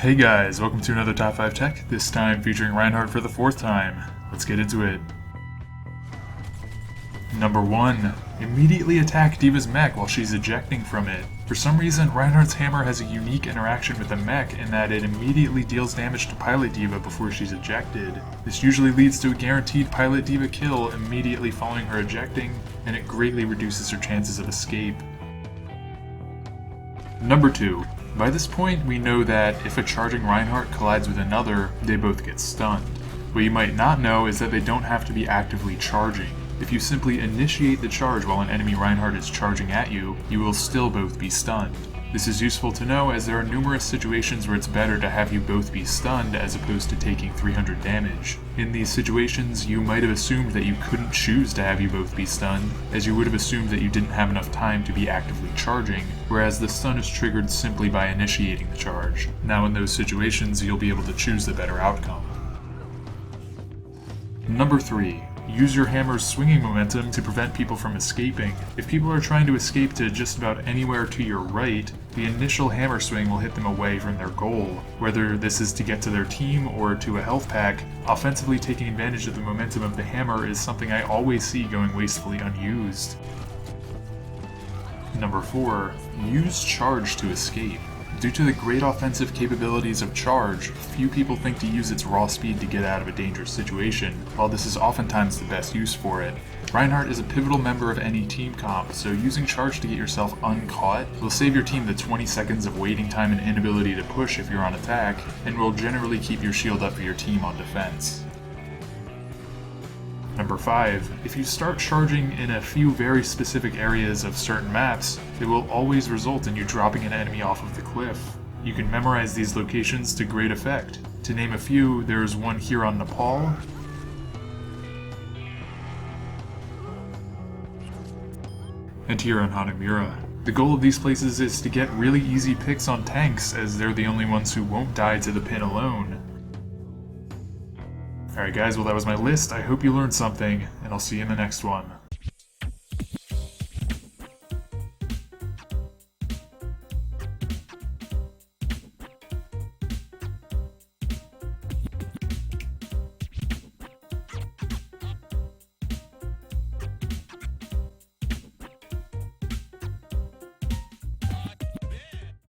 Hey guys, welcome to another Top 5 Tech, this time featuring Reinhardt for the 4th time. Let's get into it. Number 1. Immediately attack D.Va's mech while she's ejecting from it. For some reason, Reinhardt's hammer has a unique interaction with the mech in that it immediately deals damage to Pilot D.Va before she's ejected. This usually leads to a guaranteed Pilot D.Va kill immediately following her ejecting, and it greatly reduces her chances of escape. Number 2. By this point, we know that if a charging Reinhardt collides with another, they both get stunned. What you might not know is that they don't have to be actively charging. If you simply initiate the charge while an enemy Reinhardt is charging at you, you will still both be stunned. This is useful to know as there are numerous situations where it's better to have you both be stunned as opposed to taking 300 damage. In these situations, you might have assumed that you couldn't choose to have you both be stunned, as you would have assumed that you didn't have enough time to be actively charging, whereas the stun is triggered simply by initiating the charge. Now in those situations, you'll be able to choose the better outcome. Number 3. Use your hammer's swinging momentum to prevent people from escaping. If people are trying to escape to just about anywhere to your right, the initial hammer swing will hit them away from their goal. Whether this is to get to their team or to a health pack, offensively taking advantage of the momentum of the hammer is something I always see going wastefully unused. Number 4. Use charge to escape. Due to the great offensive capabilities of charge, few people think to use its raw speed to get out of a dangerous situation, while this is oftentimes the best use for it. Reinhardt is a pivotal member of any team comp, so using charge to get yourself uncaught will save your team the 20 seconds of waiting time and inability to push if you're on attack, and will generally keep your shield up for your team on defense. Number 5. If you start charging in a few very specific areas of certain maps, it will always result in you dropping an enemy off of the cliff. You can memorize these locations to great effect. To name a few, there is one here on Nepal, and here on Hanamura. The goal of these places is to get really easy picks on tanks, as they're the only ones who won't die to the pin alone. Alright guys, well that was my list. I hope you learned something, and I'll see you in the next one.